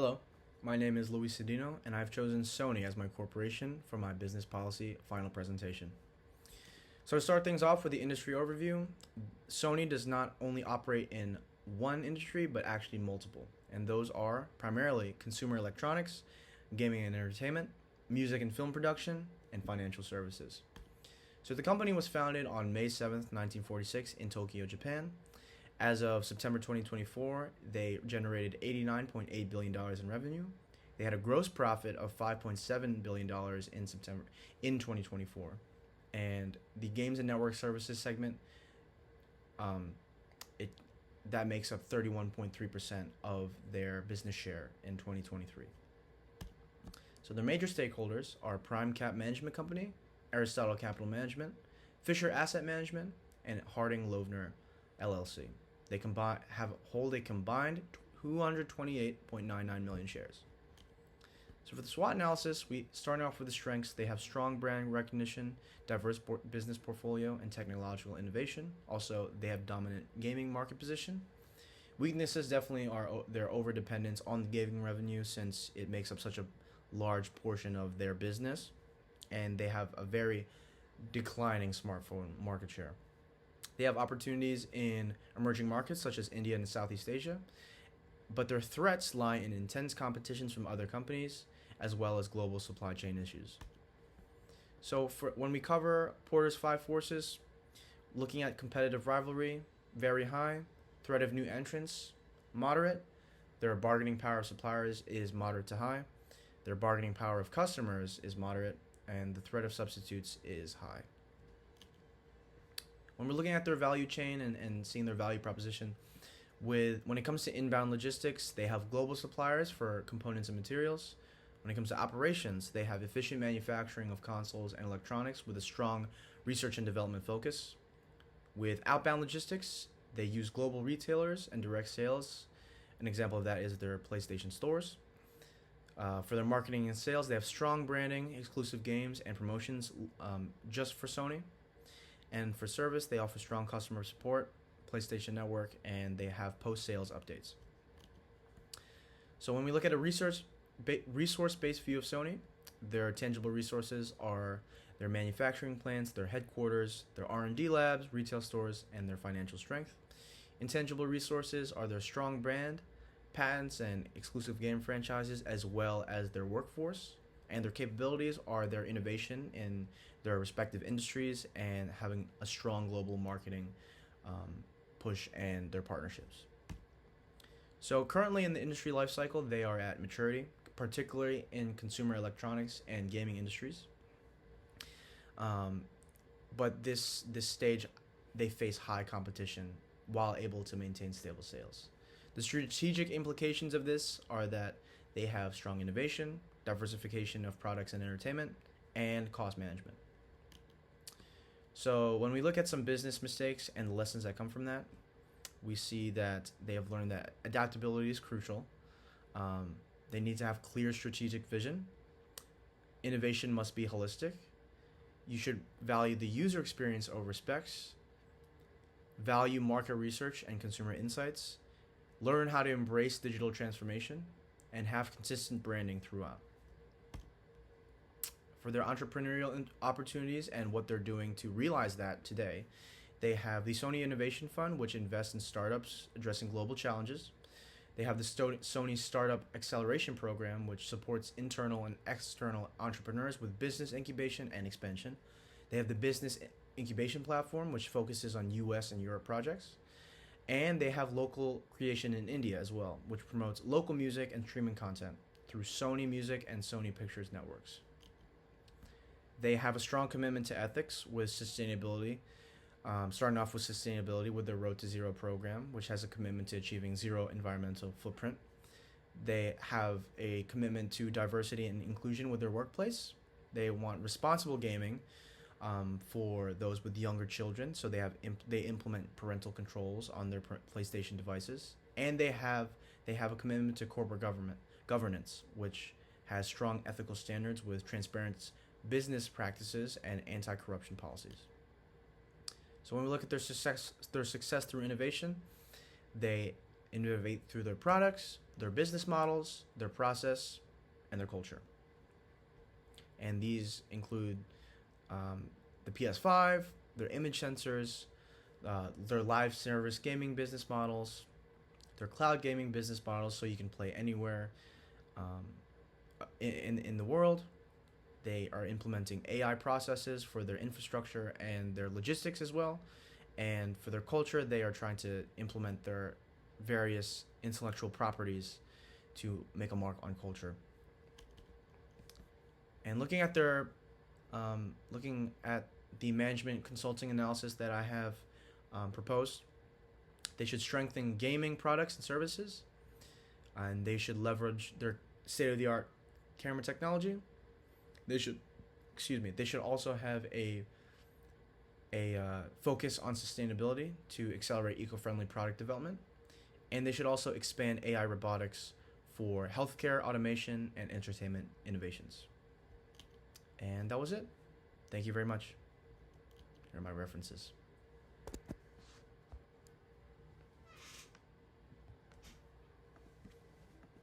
Hello, my name is Luis Cedino, and I've chosen Sony as my corporation for my business policy final presentation. So, to start things off with the industry overview, Sony does not only operate in one industry but actually multiple, and those are primarily consumer electronics, gaming and entertainment, music and film production, and financial services. So, the company was founded on May 7th, 1946, in Tokyo, Japan. As of September 2024, they generated $89.8 billion in revenue. They had a gross profit of $5.7 billion in September in 2024. And the games and network services segment, um, it that makes up 31.3% of their business share in 2023. So their major stakeholders are Prime Cap Management Company, Aristotle Capital Management, Fisher Asset Management, and Harding Loevner LLC. They hold a combined 228.99 million shares. So for the SWOT analysis, we starting off with the strengths. They have strong brand recognition, diverse business portfolio, and technological innovation. Also, they have dominant gaming market position. Weaknesses definitely are their over dependence on the gaming revenue, since it makes up such a large portion of their business, and they have a very declining smartphone market share. They have opportunities in emerging markets such as India and Southeast Asia, but their threats lie in intense competitions from other companies as well as global supply chain issues. So when we cover Porter's five forces, looking at competitive rivalry, very high, threat of new entrants, moderate, their bargaining power of suppliers is moderate to high, their bargaining power of customers is moderate, and the threat of substitutes is high. When we're looking at their value chain and seeing their value proposition, when it comes to inbound logistics, they have global suppliers for components and materials. When it comes to operations, they have efficient manufacturing of consoles and electronics with a strong research and development focus. With outbound logistics, they use global retailers and direct sales. An example of that is their PlayStation stores. For their marketing and sales, they have strong branding, exclusive games, and promotions just for Sony. And for service, they offer strong customer support, PlayStation Network, and they have post-sales updates. So when we look at a resource-based view of Sony, their tangible resources are their manufacturing plants, their headquarters, their R&D labs, retail stores, and their financial strength. Intangible resources are their strong brand, patents, and exclusive game franchises, as well as their workforce. And their capabilities are their innovation in their respective industries and having a strong global marketing push and their partnerships. So currently in the industry life cycle, they are at maturity, particularly in consumer electronics and gaming industries. But this stage, they face high competition while able to maintain stable sales. The strategic implications of this are that they have strong innovation, diversification of products and entertainment, and cost management. So when we look at some business mistakes and the lessons that come from that, we see that they have learned that adaptability is crucial. They need to have clear strategic vision. Innovation must be holistic. You should value the user experience over specs. Value market research and consumer insights. Learn how to embrace digital transformation, and have consistent branding throughout. For their entrepreneurial opportunities and what they're doing to realize that today, they have the Sony Innovation Fund, which invests in startups addressing global challenges. They have the Sony Startup Acceleration Program, which supports internal and external entrepreneurs with business incubation and expansion. They have the Business Incubation Platform, which focuses on US and Europe projects. And they have local creation in India as well, which promotes local music and streaming content through Sony Music and Sony Pictures networks. They have a strong commitment to ethics with sustainability, starting off with sustainability with their Road to Zero program, which has a commitment to achieving zero environmental footprint. They have a commitment to diversity and inclusion with their workplace. They want responsible gaming for those with younger children, so they implement parental controls on their PlayStation devices, and they have a commitment to corporate governance, which has strong ethical standards with transparent business practices and anti-corruption policies. So when we look at their success through innovation, they innovate through their products, their business models, their process, and their culture. And these include the PS5, their image sensors, their live service gaming business models, their cloud gaming business models, so you can play anywhere in the world. They are implementing AI processes for their infrastructure and their logistics as well. And for their culture, they are trying to implement their various intellectual properties to make a mark on culture. And looking at the management consulting analysis that I have proposed, they should strengthen gaming products and services, and they should leverage their state-of-the-art camera technology. They should also have a focus on sustainability to accelerate eco-friendly product development, and they should also expand AI robotics for healthcare automation and entertainment innovations. And that was it. Thank you very much. Here are my references.